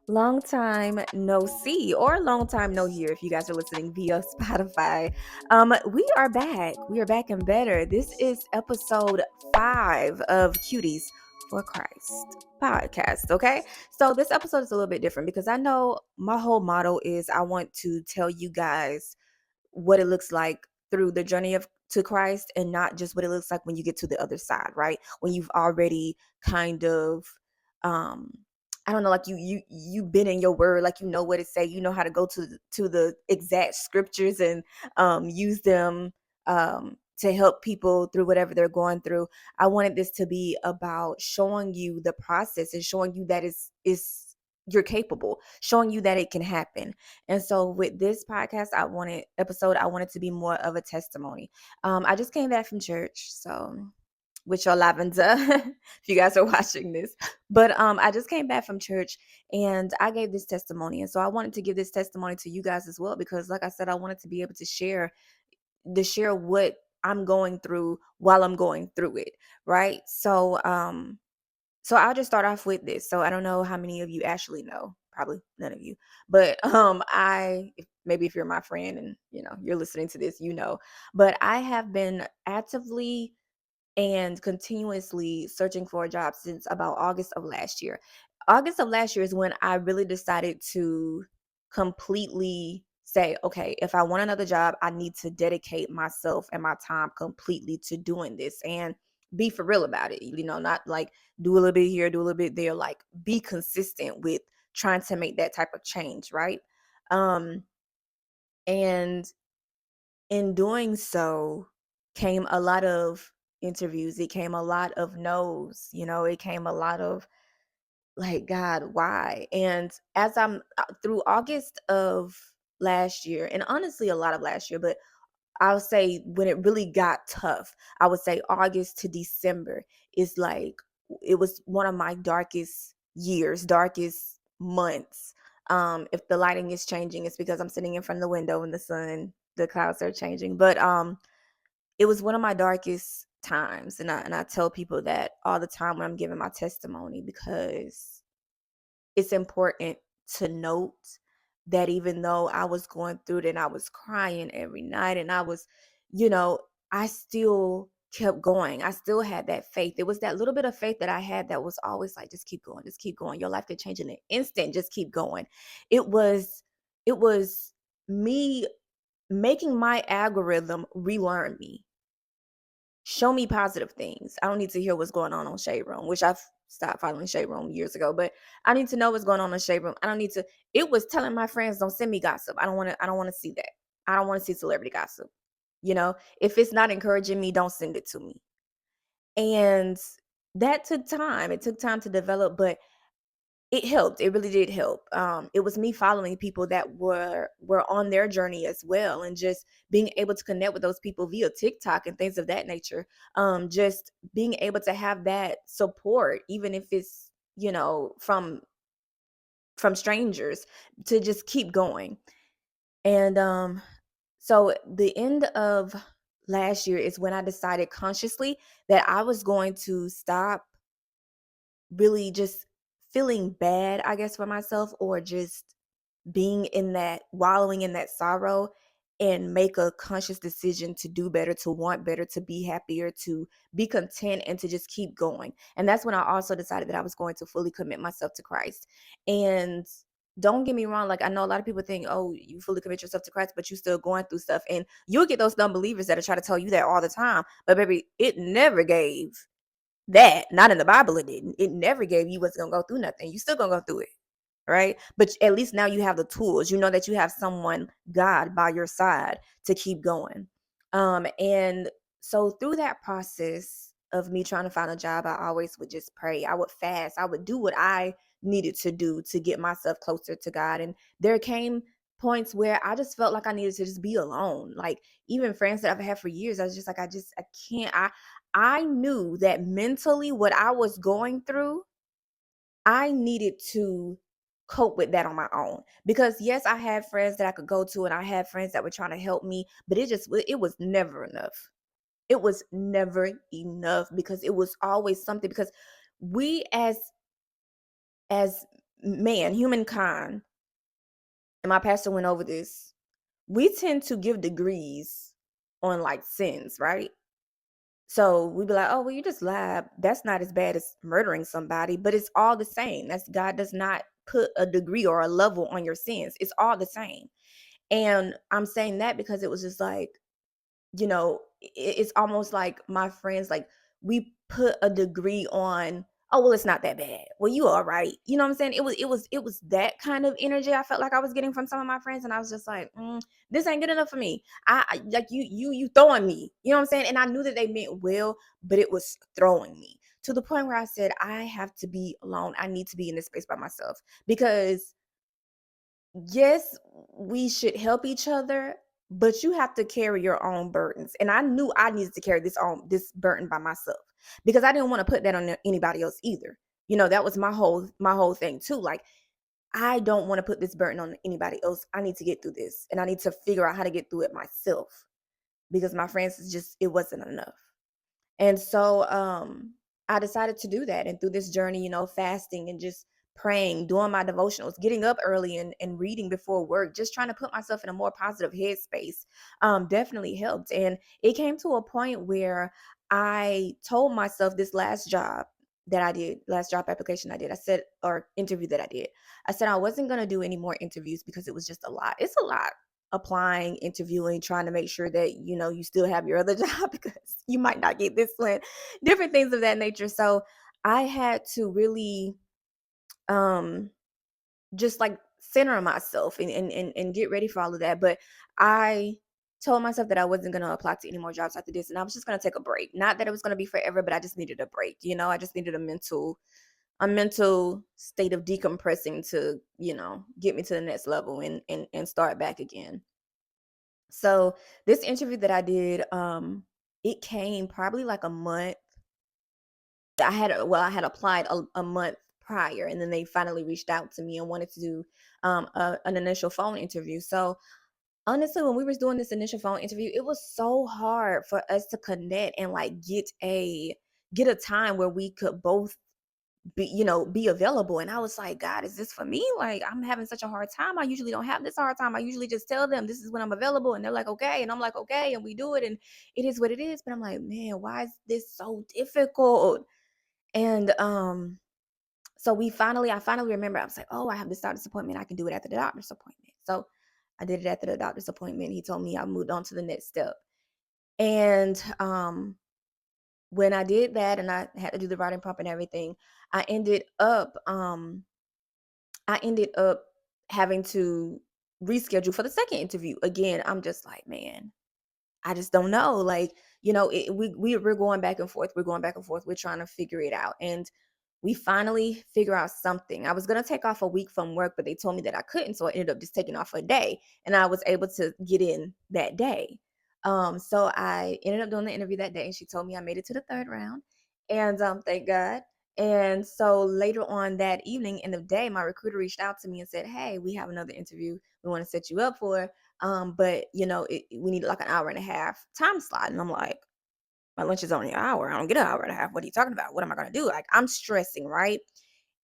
Long time no see, or long time no hear if you guys are listening via Spotify. We are back. We are back and better. This is episode 5 of Cuties for Christ podcast. Okay. So this episode is a little bit different because I know my whole motto is I want to tell you guys what it looks like through the journey of to Christ and not just what it looks like when you get to the other side, right? When you've already kind of um I don't know, like you've been in your word, like you know what it say, you know how to go to the exact scriptures and use them to help people through whatever they're going through. I wanted this to be about showing you the process and showing you that is you're capable, showing you that it can happen. And so with this podcast, I wanted to be more of a testimony. I just came back from church, so with your lavender, if you guys are watching this. But I just came back from church and I gave this testimony. And so I wanted to give this testimony to you guys as well, because like I said, I wanted to be able to share what I'm going through while I'm going through it. Right. So I'll just start off with this. So I don't know how many of you actually know, probably none of you. But maybe if you're my friend and you're listening to this, but I have been actively and continuously searching for a job since about August of last year. August of last year is when I really decided to completely say, okay, if I want another job, I need to dedicate myself and my time completely to doing this and be for real about it. Not like do a little bit here, do a little bit there, like be consistent with trying to make that type of change, right? Um, and in doing so came a lot of interviews. It came a lot of no's, it came a lot of like, God, why? And as I'm through August of last year, and honestly, a lot of last year, but I would say when it really got tough, I would say August to December is like, it was one of my darkest years, darkest months. If the lighting is changing, it's because I'm sitting in front of the window in the sun, the clouds are changing. But it was one of my darkest times. And I tell people that all the time when I'm giving my testimony, because it's important to note that even though I was going through it and I was crying every night and I was, you know, I still kept going. I still had that faith. It was that little bit of faith that I had that was always like, just keep going, just keep going. Your life could change in an instant. Just keep going. It was, it was me making my algorithm relearn me. Show me positive things. I don't need to hear what's going on Shade Room, which I've stopped following Shade Room years ago, but I need to know what's going on in Shade Room. I don't need to. It was telling my friends, don't send me gossip. I don't want to. I don't want to see that. I don't want to see celebrity gossip. If it's not encouraging me, don't send it to me. And that took time. It took time to develop, but it helped. It really did help. It was me following people that were on their journey as well, and just being able to connect with those people via TikTok and things of that nature. Just being able to have that support, even if it's from strangers, to just keep going. And so the end of last year is when I decided consciously that I was going to stop really just feeling bad, I guess, for myself, or just being in that, wallowing in that sorrow, and make a conscious decision to do better, to want better, to be happier, to be content, and to just keep going. And that's when I also decided that I was going to fully commit myself to Christ. And don't get me wrong, like I know a lot of people think, oh, you fully commit yourself to Christ, but you still going through stuff. And you'll get those unbelievers that are trying to tell you that all the time. But baby, it never gave that. Not in the Bible, it didn't. It never gave you what's gonna go through nothing. You still gonna go through it, right? But at least now you have the tools. You know that you have someone, God, by your side to keep going. And so through that process of me trying to find a job, I always would just pray. I would fast. I would do what I needed to do to get myself closer to God. And there came points where I just felt like I needed to just be alone. Like even friends that I've had for years, I was just like, I can't. I knew that mentally what I was going through, I needed to cope with that on my own. Because yes, I had friends that I could go to and I had friends that were trying to help me, but it was never enough. It was never enough because it was always something, because we as humankind, and my pastor went over this, we tend to give degrees on like sins, right? So we'd be like, oh, well, you just lied. That's not as bad as murdering somebody, but it's all the same. That's God does not put a degree or a level on your sins. It's all the same. And I'm saying that because it was just like, it's almost like my friends, like we put a degree on, oh, well, it's not that bad. Well, you all right. You know what I'm saying? It was that kind of energy I felt like I was getting from some of my friends. And I was just like, this ain't good enough for me. I like you throwing me, you know what I'm saying? And I knew that they meant well, but it was throwing me to the point where I said, I have to be alone. I need to be in this space by myself because yes, we should help each other, but you have to carry your own burdens. And I knew I needed to carry this burden by myself because I didn't want to put that on anybody else either. That was my whole thing too. Like I don't want to put this burden on anybody else. I need to get through this and I need to figure out how to get through it myself because my friends it wasn't enough. And so I decided to do that. And through this journey, fasting and just praying, doing my devotionals, getting up early and reading before work, just trying to put myself in a more positive headspace definitely helped. And it came to a point where I told myself this last job application I did, I said, or interview that I did, I said I wasn't going to do any more interviews because it was just a lot. It's a lot applying, interviewing, trying to make sure that you still have your other job because you might not get this one, different things of that nature. So I had to really um just like center myself and get ready for all of that. But I told myself that I wasn't going to apply to any more jobs after this and I was just going to take a break. Not that it was going to be forever, but I just needed a break. I just needed a mental state of decompressing to get me to the next level and start back again. So this interview that I did, it came probably like a month. I had applied a month prior, and then they finally reached out to me and wanted to do an initial phone interview. So honestly, when we was doing this initial phone interview, it was so hard for us to connect and like get a time where we could both be available. And I was like, God, is this for me? Like, I'm having such a hard time. I usually don't have this hard time. I usually just tell them this is when I'm available. And they're like, okay. And I'm like, okay. And we do it. And it is what it is. But I'm like, man, why is this so difficult? And so I finally remember, I was like, oh, I have this doctor's appointment. I can do it after the doctor's appointment. So I did it after the doctor's appointment. He told me I moved on to the next step. And when I did that and I had to do the writing prompt and everything, I ended up I ended up having to reschedule for the second interview. Again, I'm just like, man, I just don't know. Like, we're going back and forth. We're going back and forth. We're trying to figure it out. And we finally figure out something. I was going to take off a week from work, but they told me that I couldn't. So I ended up just taking off a day and I was able to get in that day. So I ended up doing the interview that day and she told me I made it to the third round and thank God. And so later on that evening in the day, my recruiter reached out to me and said, hey, we have another interview we want to set you up for. But we need like an hour and a half time slot. And I'm like, my lunch is only an hour. I don't get an hour and a half. What are you talking about? What am I going to do? Like I'm stressing, right?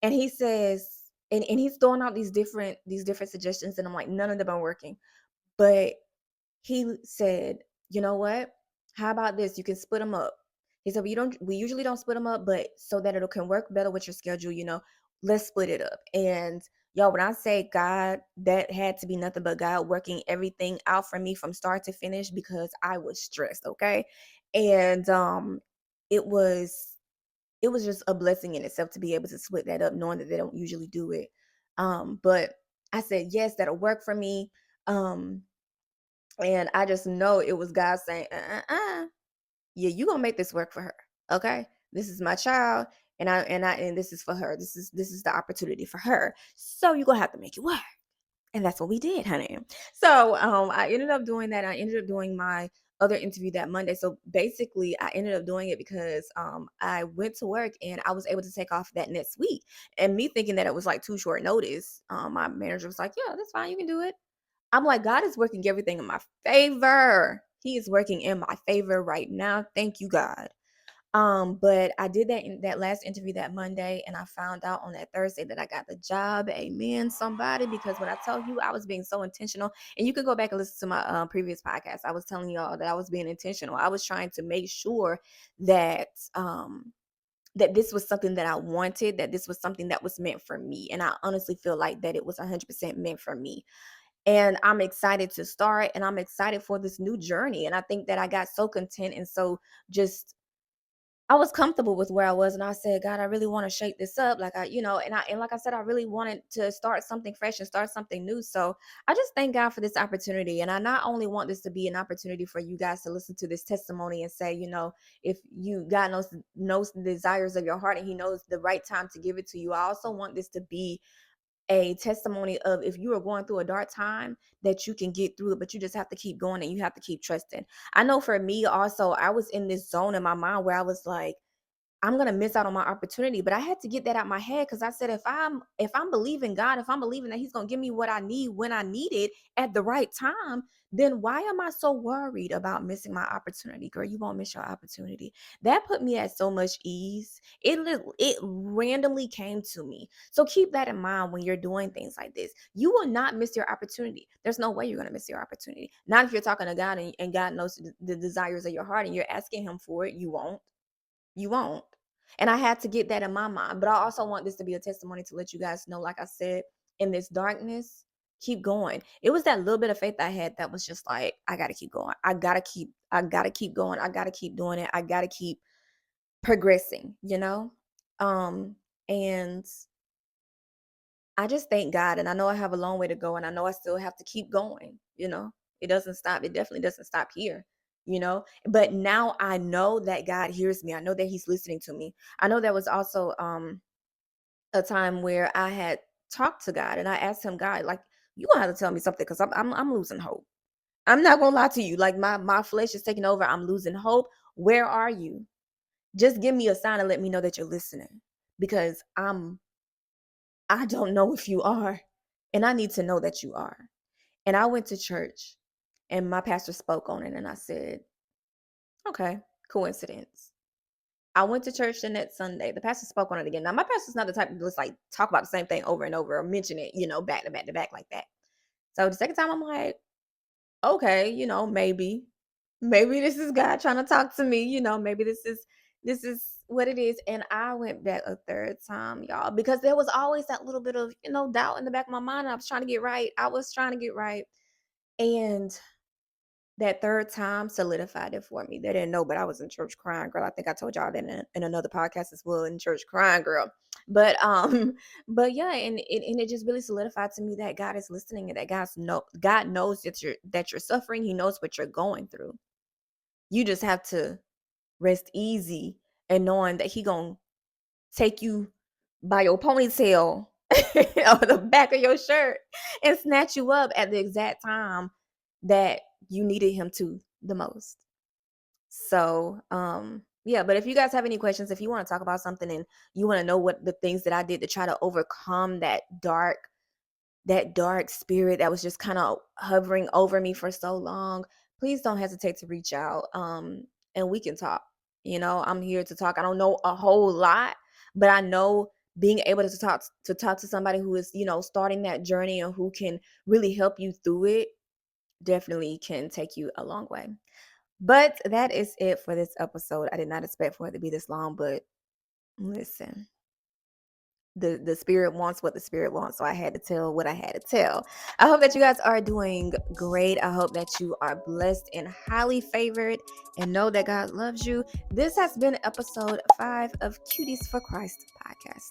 And he says, and he's throwing out these different suggestions. And I'm like, none of them are working. But he said, you know what? How about this? You can split them up. He said, we usually don't split them up, but so that it can work better with your schedule, let's split it up. And y'all, when I say God, that had to be nothing but God working everything out for me from start to finish because I was stressed. Okay. And it was it was just a blessing in itself to be able to split that up, knowing that they don't usually do it. But I said, yes, that'll work for me. Um, and I just know it was God saying, yeah, you gonna make this work for her. Okay. This is my child, and this is for her. This is the opportunity for her. So you're gonna have to make it work. And that's what we did, honey. So I ended up doing that. I ended up doing my other interview that Monday. So basically I ended up doing it because I went to work and I was able to take off that next week. And me thinking that it was like too short notice, my manager was like, yeah, that's fine, you can do it. I'm like, God is working everything in my favor. He is working in my favor right now. Thank you, God. But I did that in that last interview that Monday, and I found out on that Thursday that I got the job. Amen, somebody, because when I tell you I was being so intentional, and you can go back and listen to my previous podcast, I was telling y'all that I was being intentional. I was trying to make sure that that this was something that I wanted, that this was something that was meant for me. And I honestly feel like that it was 100% meant for me. And I'm excited to start, and I'm excited for this new journey. And I think that I got so content and so just I was comfortable with where I was, and I said, God, I really want to shake this up. Like and like I said, I really wanted to start something fresh and start something new. So I just thank God for this opportunity. And I not only want this to be an opportunity for you guys to listen to this testimony and say, if God knows the desires of your heart and He knows the right time to give it to you. I also want this to be a testimony of, if you are going through a dark time, that you can get through it, but you just have to keep going and you have to keep trusting. I know for me also, I was in this zone in my mind where I was like, I'm gonna miss out on my opportunity. But I had to get that out my head, because I said, if I'm believing God, if I'm believing that He's gonna give me what I need when I need it at the right time, then why am I so worried about missing my opportunity? Girl, you won't miss your opportunity. That put me at so much ease. It randomly came to me. So keep that in mind when you're doing things like this. You will not miss your opportunity. There's no way you're gonna miss your opportunity. Not if you're talking to God, and God knows the desires of your heart and you're asking Him for it. You won't. You won't. And I had to get that in my mind. But I also want this to be a testimony to let you guys know, like I said, in this darkness, keep going. It was that little bit of faith I had that was just like, I gotta keep going. I gotta keep going. I gotta keep doing it. I gotta keep progressing. Um, and I just thank God. And I know I have a long way to go, and I know I still have to keep going. It doesn't stop. It definitely doesn't stop here. But now I know that God hears me. I know that He's listening to me. I know there was also a time where I had talked to God, and I asked Him, God, like, you gonna have to tell me something, because I'm losing hope. I'm not gonna lie to you. Like, my flesh is taking over. I'm losing hope. Where are you? Just give me a sign and let me know that you're listening, because I don't know if you are, and I need to know that you are. And I went to church, and my pastor spoke on it, and I said, okay, coincidence. I went to church the next Sunday. The pastor spoke on it again. Now, my pastor's not the type to just like talk about the same thing over and over, or mention it, back to back to back like that. So the second time, I'm like, okay, maybe this is God trying to talk to me. Maybe this is what it is. And I went back a third time, y'all, because there was always that little bit of doubt in the back of my mind. I was trying to get right. And that third time solidified it for me. They didn't know, but I was in church crying, girl. I think I told y'all that in another podcast as well, in church crying, girl. But but yeah, and it just really solidified to me that God is listening, and that God knows that you're suffering. He knows what you're going through. You just have to rest easy and knowing that He gonna take you by your ponytail or the back of your shirt and snatch you up at the exact time that you needed Him to the most. So, yeah, but if you guys have any questions, if you want to talk about something and you want to know what the things that I did to try to overcome that dark spirit that was just kind of hovering over me for so long, please don't hesitate to reach out. And we can talk. I'm here to talk. I don't know a whole lot, but I know being able to talk to somebody who is, starting that journey, and who can really help you through it, definitely can take you a long way. But that is it for this episode. I did not expect for it to be this long, but listen, the spirit wants what the spirit wants, so I had to tell what I had to tell. I hope that you guys are doing great. I hope that you are blessed and highly favored, and know that God loves you. This has been episode 5 of Cuties for Christ podcast.